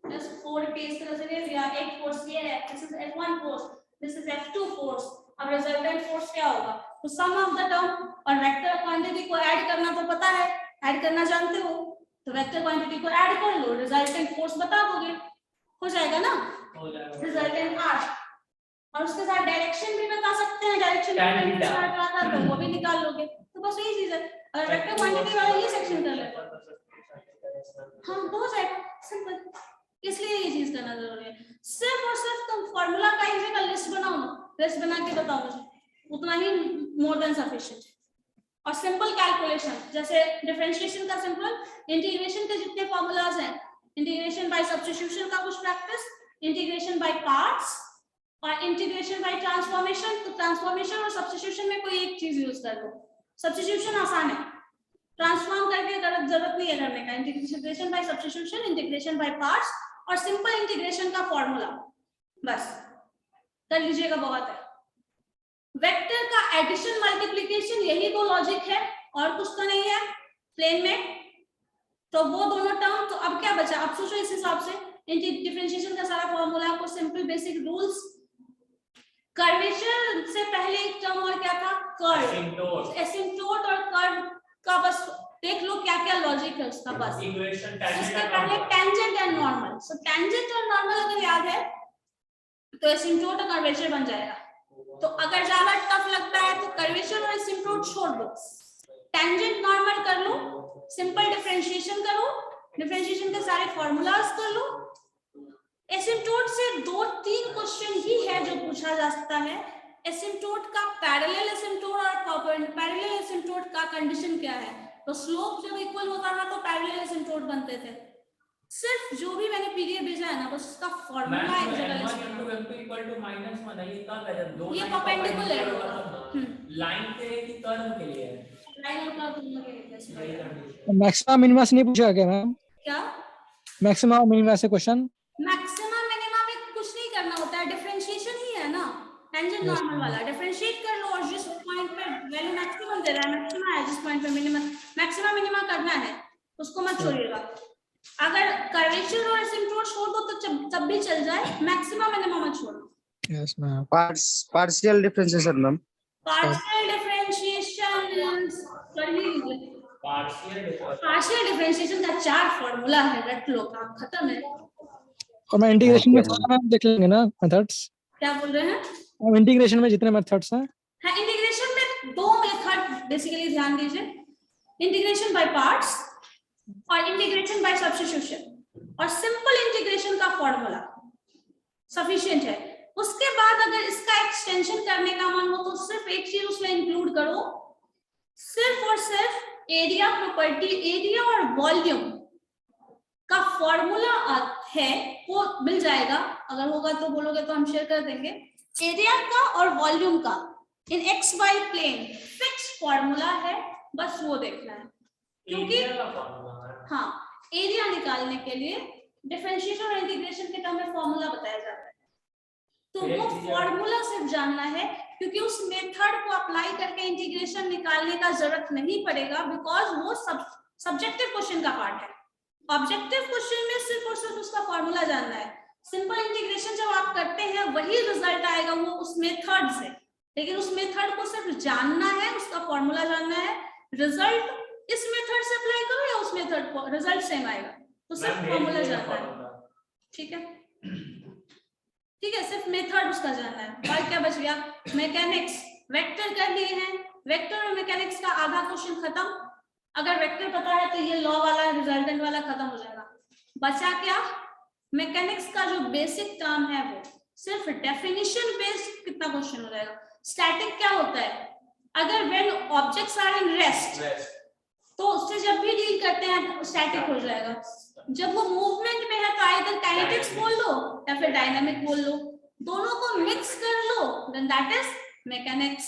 plus 4k, इस तरह से दे दिया। एक फोर्स ये है, this is F1 force, this is F2 force. अब रिजल्टेंट फोर्स क्या होगा? तो सम ऑफ द टर्म, और वेक्टर क्वांटिटी को ऐड करना तो पता है, ऐड करना जानते हो, तो वेक्टर क्वांटिटी को ऐड कर लो, रिजल्टेंट फोर्स बता दोगे, हो जाएगा ना, हो जाएगा। Resultant r। और उसके साथ डायरेक्शन भी बता सकते हैं, डायरेक्शन तो वो भी निकाल लोगे। तो बस यही चीज है, अगर वेक्टर क्वांटिटी वाला ये सेक्शन कर लेते हाँ तो हो जाएगा सिंपल। इसलिए ये चीज करना जरूरी है। सिर्फ और सिर्फ तुम फॉर्मूला का एक जगह लिस्ट बनाओ ना, लिस्ट बना के बताओ मुझे, उतना ही मोर देन सफिशिएंट। और सिंपल कैलकुलेशन, जैसे डिफरेंशिएशन का सिंपल, इंटीग्रेशन के जितने फॉर्मूलाज हैं, इंटीग्रेशन बाय सब्स्टिट्यूशन का कुछ प्रैक्टिस, इंटीग्रेशन बाय पार्ट्स और इंटीग्रेशन बाय ट्रांसफॉर्मेशन, तो ट्रांसफॉर्मेशन और सब्स्टिट्यूशन में कोई एक चीज यूज कर लो। सब्स्टिट्यूशन आसान है, ट्रांसफॉर्म करके जरूरत नहीं है करने का। Integration by substitution, integration by parts और सिंपल इंटीग्रेशन का फॉर्मूला बस कर लीजिएगा, बहुत है। वेक्टर का एडिशन मल्टीप्लिकेशन, यही तो लॉजिक है और कुछ तो नहीं है प्लेन में। तो वो दोनों टर्म, तो अब क्या बचा, अब सोचो इस हिसाब से डिफरेंशिएशन का सारा फॉर्मूला आपको, सिंपल बेसिक रूल्स। कर्वेचर से पहले एक टर्म और क्या था, कर्व, एसिम्प्टोट और कर्व का बस देख लो क्या क्या लॉजिक है उसका बस। उसके पहले tangent and normal, so tangent और नॉर्मल अगर याद है तो एसिम्प्टोट और कर्वेचर बन जाएगा। तो अगर ज्यादा टफ लगता है तो कर्वेचर और एसिम्प्टोट छोड़ दो, टेंजेंट नॉर्मल कर लो, सिंपल डिफरेंशिएशन करो, डिफरेंशिएशन के सारे फॉर्मूलाज कर लो। एसिम्प्टोट से 2-3 क्वेश्चन ही है जो पूछा जा सकता है। एसिम्प्टोट का पैरेलल एसिम्प्टोट और पैरेलल एसिम्प्टोट का कंडीशन क्या है, तो स्लोप जब इक्वल होता था तो पैरेलल एसिम्प्टोट बनते थे। सिर्फ जो भी मैंने पीडीएफ भेजा है ना, बस उसका फॉर्मूला एक जगह लिस्ट करना। ये परपेंडिकुलर है लाइन के कि कर्व के लिए है, लाइन और कर्व दोनों के लिए टेस्ट करेगा। मैक्सिमा मिनिमा से नहीं पूछा क्या मैम? क्या मैक्सिमा मिनिमा से क्वेश्चन? मैक्सिमम मिनिमम में कुछ नहीं करना होता है, डिफरेंशिएशन ही है ना, टेंजेंट नॉर्मल वाला। डिफरेंशिएट कर लो और जिस पॉइंट पे वैल्यू मैक्सिमम दे रहा है, मैक्सिमा है, जिस पॉइंट पे मिनिमम मैक्सिमम मिनिमम करना है उसको मत छोड़िएगा। अगर कर्वेचर और एसिम्प्टोट छोड़ दो तो तब भी चल जाए, मैक्सिमम मिनिमम मत छोड़ो। Yes ma'am. Partial differentiation ma'am. Partial differentiation कर ही लीजिए। पार्शियल डिफरेंशिएशन का 4 फॉर्मूला है, रट लो, काम खत्म है। और मैं इंटीग्रेशन में थोड़ा मैम देख लेंगे ना मेथड्स। क्या बोल रहे हैं? हम इंटीग्रेशन में जितने मेथड्स हैं, हाँ, इंटीग्रेशन में 2 मेथड बेसिकली ध्यान दीजिए, इंटीग्रेशन बाय पार्ट्स और इंटीग्रेशन बाय सब्स्टिट्यूशन, और सिंपल इंटीग्रेशन का फॉर्मूला सफिशिएंट है। उसके बाद अगर इसका एक्सटेंशन करने का मन हो तो सिर्फ एक चीज उसमें इंक्लूड करो, सिर्फ और सिर्फ एरिया प्रॉपर्टी, एरिया और वॉल्यूम का फॉर्मूला है वो मिल जाएगा। अगर होगा तो बोलोगे तो हम शेयर कर देंगे। एरिया का और वॉल्यूम का in X Y plane fix formula है, बस वो देखना है। क्योंकि हाँ, एरिया निकालने के लिए डिफरेंशिएशन और इंटीग्रेशन के टर्म में फॉर्मूला बताया जाता है, तो वो फॉर्मूला सिर्फ जानना है, क्योंकि उस मेथड को अप्लाई करके इंटीग्रेशन निकालने का जरूरत नहीं पड़ेगा, बिकॉज वो सब्जेक्टिव क्वेश्चन का पार्ट है। ऑब्जेक्टिव क्वेश्चन में सिर्फ और सिर्फ उसका फॉर्मूला जानना है। सिंपल इंटीग्रेशन जब आप करते हैं वही रिजल्ट आएगा वो उस मेथड से, लेकिन उस मेथड को सिर्फ जानना है, उसका फॉर्मूला जानना है। रिजल्ट इस मेथड से अप्लाई करो या उस मेथड को, रिजल्ट सेम आएगा, तो सिर्फ फॉर्मूला जानना है। ठीक है, ठीक है, सिर्फ मेथड उसका जानना है। और क्या बच गया, मैकेनिक्स, वेक्टर कर लिए हैं, वेक्टर और मैकेनिक्स का आधा क्वेश्चन खत्म। अगर वेक्टर पता है तो ये लॉ वाला रिजल्टेंट वाला खत्म हो जाएगा। बचा क्या, मैकेनिक्स का जो बेसिक टर्म है वो सिर्फ डेफिनेशन बेस्ड कितना क्वेश्चन हो जाएगा। स्टैटिक क्या होता है, अगर when objects are in rest तो उससे जब भी डील करते हैं स्टैटिक हो जाएगा। जब वो मूवमेंट में है तो आइदर काइनेटिक्स बोल लो या फिर डायनामिक बोल लो, दोनों को मिक्स कर लो, then that is mechanics.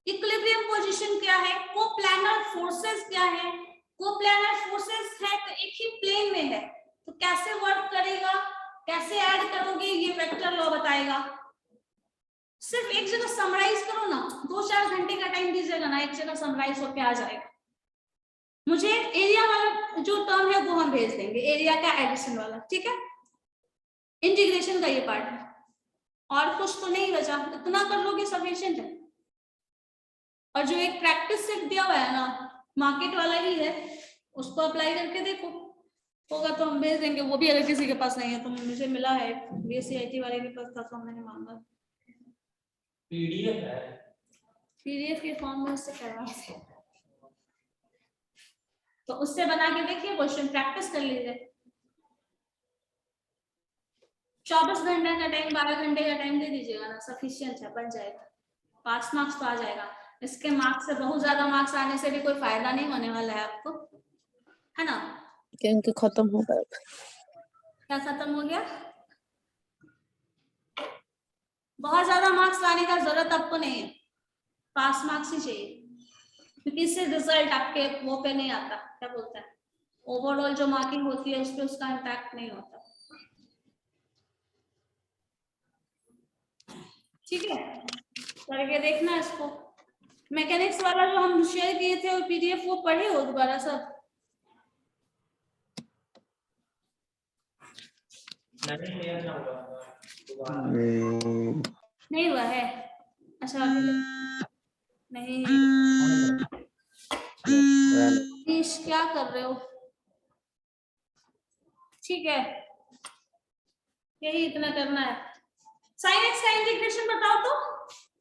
Equilibrium position क्या है, कोप्लानर फोर्सेस क्या है, कोप्लानर फोर्सेस है तो एक ही प्लेन में है तो कैसे वर्क करेगा, कैसे ऐड करोगे, ये वेक्टर लॉ बताएगा। सिर्फ एक जगह समराइज करो ना, 2-4 घंटे का टाइम दीजिएगा ना, एक जगह समराइज होके आ जाएगा। मुझे एरिया वाला जो टर्म है वो हम भेज देंगे, एरिया का एडिशन वाला, ठीक है। इंटीग्रेशन का ये पार्ट है, और कुछ तो नहीं बचा, इतना कर लोगे सफिशिएंट है। और जो एक प्रैक्टिस सेट दिया हुआ है ना, मार्केट वाला ही है, उसको अप्लाई करके देखो, होगा तो हम भेज देंगे। वो भी अगर किसी के पास नहीं है तो मुझे मिला है, बीएससी वाले के पास था तो मैंने मांगा। पीडीएफ है, पीडीएफ के फॉर्म में उससे करवाए थे, तो उससे बना के देखिए, क्वेश्चन प्रैक्टिस कर लीजिए। 24 घंटे का टाइम, 12 घंटे का टाइम दे दीजिएगा ना, सफिशिएंट है, बन जाएगा, 5 मार्क्स तो आ जाएगा। इसके मार्क्स से बहुत ज्यादा मार्क्स आने से भी कोई फायदा नहीं होने वाला है आपको, है ना। क्योंकि खत्म हो गया। क्या खत्म हो गया, बहुत ज्यादा मार्क्स लाने का जरूरत आपको नहीं है, पास मार्क्स ही चाहिए, क्योंकि इससे रिजल्ट आपके वो पे नहीं आता, क्या बोलते हैं, ओवरऑल जो मार्किंग होती है उस पर उसका इम्पैक्ट नहीं होता। ठीक है, करके देखना इसको। मैकेनिक्स वाला जो हम शेयर किए थे और पीडीएफ वो पढ़े हो दोबारा सब? नहीं हुआ है? अच्छा नहीं, नीश क्या कर रहे हो? ठीक है, यही इतना करना है। साइन एक्स का इंटीग्रेशन बताओ तो।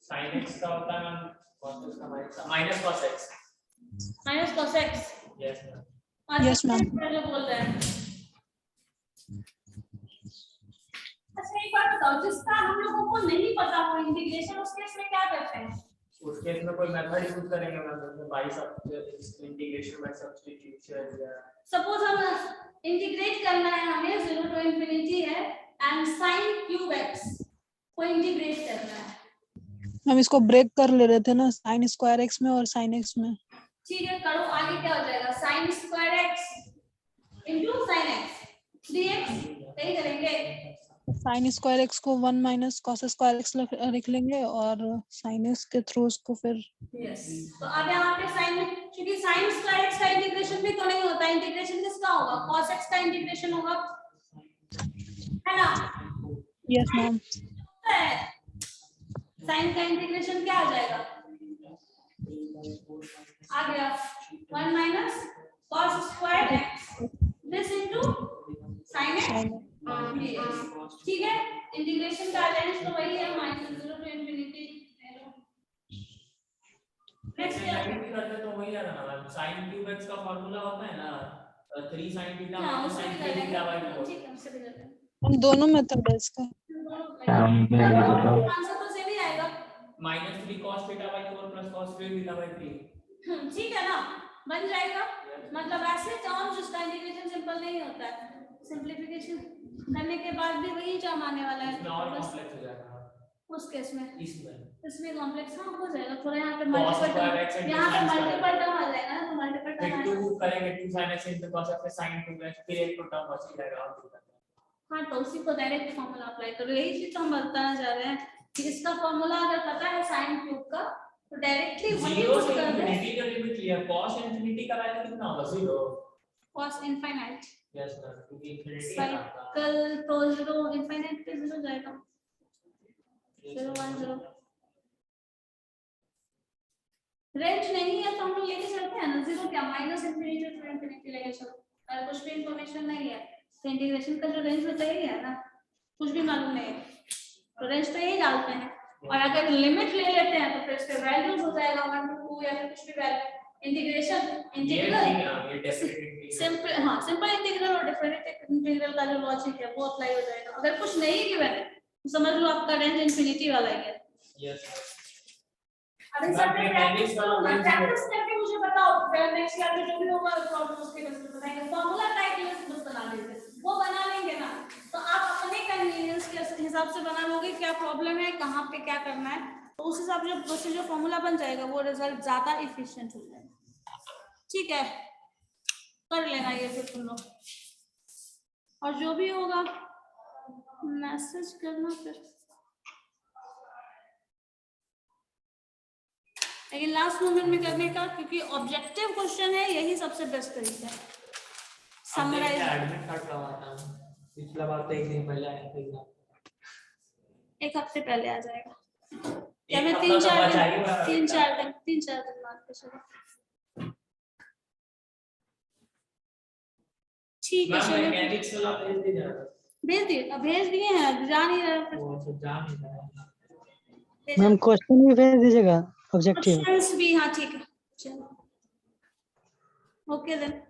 sin x का होता है मैम cos x का minus cos x। Minus cos x। Yes ma'am. Yes, ma'am. जो बोल रहे हैं। अच्छा एक बात बताओ, जिसका हम लोगों को नहीं पता हो इंटीग्रेशन, उस केस में क्या करते हैं? उस केस में कोई मेथड यूज करेंगे मैम, उसमें बाई सब इंटीग्रेशन बाय सब्स्टिट्यूशन या सपोज हम इंटीग्रेट करना है, हमें 0 to infinity है एंड sin क्यूब x को इंटीग्रेट करना है। हम इसको ब्रेक कर ले रहे थे ना, साइन स्क्वायर एक्स में और साइन एक्स में। ठीक है, करो, आगे क्या हो जाएगा? sin square x into sin x dx, सही करेंगे। साइन स्क्वायर एक्स को 1 माइनस कॉस स्क्वायर एक्स लिख लेंगे और साइन एक्स के थ्रू उसको फिर यस, तो अब यहाँ पे sin, क्योंकि sin स्क्वायर x का इंटीग्रेशन भी तो नहीं होता, इंटीग्रेशन किसका होगा? cos x का इंटीग्रेशन होगा, है ना? Yes ma'am. sin का इंटीग्रेशन क्या आ जाएगा? आ गया 1 minus cos square x this into sin x dx। ठीक है, इंटीग्रेशन का रेंज तो वही है -0 to infinity। नेक्स्ट क्या करते तो वही आता ना मैम, sin क्यूब x का फार्मूला होता है ना 3 sin थीटा हाँ, माइनस उससे sin भी कर थीटा लेंगे, बाय ठीक है, उससे भी कर लेंगे। हम दोनों मेथड है इसका। आंसर तो सेम ही आएगा। -3 cos theta by 4 plus cos 3 theta by 3। ठीक है ना, बन जाएगा। मतलब ऐसे टर्म जिसका इंटीग्रेशन सिंपल नहीं होता है, सिंपलीफिकेशन करने के बाद भी वही टर्म आने वाला है, इसमें और बस कॉम्प्लेक्स हो जाएगा उस केस में। इसमें कॉम्प्लेक्स हाँ हो जाएगा थोड़ा, यहाँ पे cos multiple square x term, into यहाँ पे sin स्क्वायर मल्टीपल टर्म आ जाएगा ना, तो मल्टीपल फिर टर्म 2 करेंगे 2 sin x into cos x sin 2x फिर एक तो टर्म बच ही जाएगा और कुछ हाँ, तो उसी को डायरेक्ट फॉर्मूला अप्लाई करो। यही चीज तो हम बताना चाह रहे हैं कि इसका फॉर्मूला अगर पता है साइन क्यूब का, तो डायरेक्टली वही 0 यूज से कर दो। इंफिनिटी का लिमिट लिया cos इंफिनिटी का वैल्यू कितना होगा 0। cos इनफाइनाइट यस सर, क्योंकि इंफिनिटी है आपका साइकिल तो 0 इनफाइनाइट पे 0 जाएगा, 0 1 0। रेंज नहीं है तो हम लोग लेके चलते हैं ना, 0 क्या माइनस इनफिनिटी टू इनफिनिटी लेके चलो। अगर कुछ भी इंफॉर्मेशन नहीं है तो इंटीग्रेशन का जो रेंज होता है यही है ना, कुछ भी मालूम नहीं है तो रेंज तो यही डालते हैं। और अगर लिमिट ले लेते हैं तो फिर इसके वैल्यूज हो जाएगा 1 to 2 या फिर कुछ भी वैल्यू। इंटीग्रेशन इंटीग्रल सिंपल, हाँ सिंपल इंटीग्रल और डिफरेंट इंटीग्रल का जो लॉजिक है वो अप्लाई हो जाएगा। अगर कुछ नहीं गिवन है तो समझ लो आपका रेंज इनफिनिटी वाला ही है। यस अभी सब पे प्रैक्टिस करके मुझे बताओ, फिर नेक्स्ट क्लास में जो भी होगा प्रॉब्लम उसके बेस पे बताएंगे। फार्मूला टाइप यूज बस बना देते, वो बना लेंगे ना तो आप अपने कन्वीनियंस के हिसाब से बना लोगे, क्या प्रॉब्लम है कहाँ पे क्या करना है, तो उस हिसाब से प्रोसीजर फार्मूला बन जाएगा, वो रिजल्ट ज्यादा एफिशिएंट हो जाएगा। ठीक है, कर लेना ये फिर तुम लोग, और जो भी होगा मैसेज करना फिर। लेकिन लास्ट मोमेंट में करने का, क्योंकि ऑब्जेक्टिव क्वेश्चन है, यही सबसे बेस्ट तरीका है। समराइज एडमिट कार्ड करवाता हूं, पिछला बार तो एक दिन पहले आया था एग्जाम, एक हफ्ते पहले आ जाएगा या एक मैं हफ्ता तो बचा ही हुआ है। 3-4 दिन बाद पे चलो। ठीक है मैम चलो, मैकेनिक्स वाला भेज दीजिए। भेज दिए, अब भेज दिए हैं, जा नहीं रहा फिर। वो सब जान नहीं रहा है। मैम क्वेश्चन भी भेज दीजिएगा ऑब्जेक्टिव। ऑप्शंस भी, हाँ ठीक है चलो, ओके देन।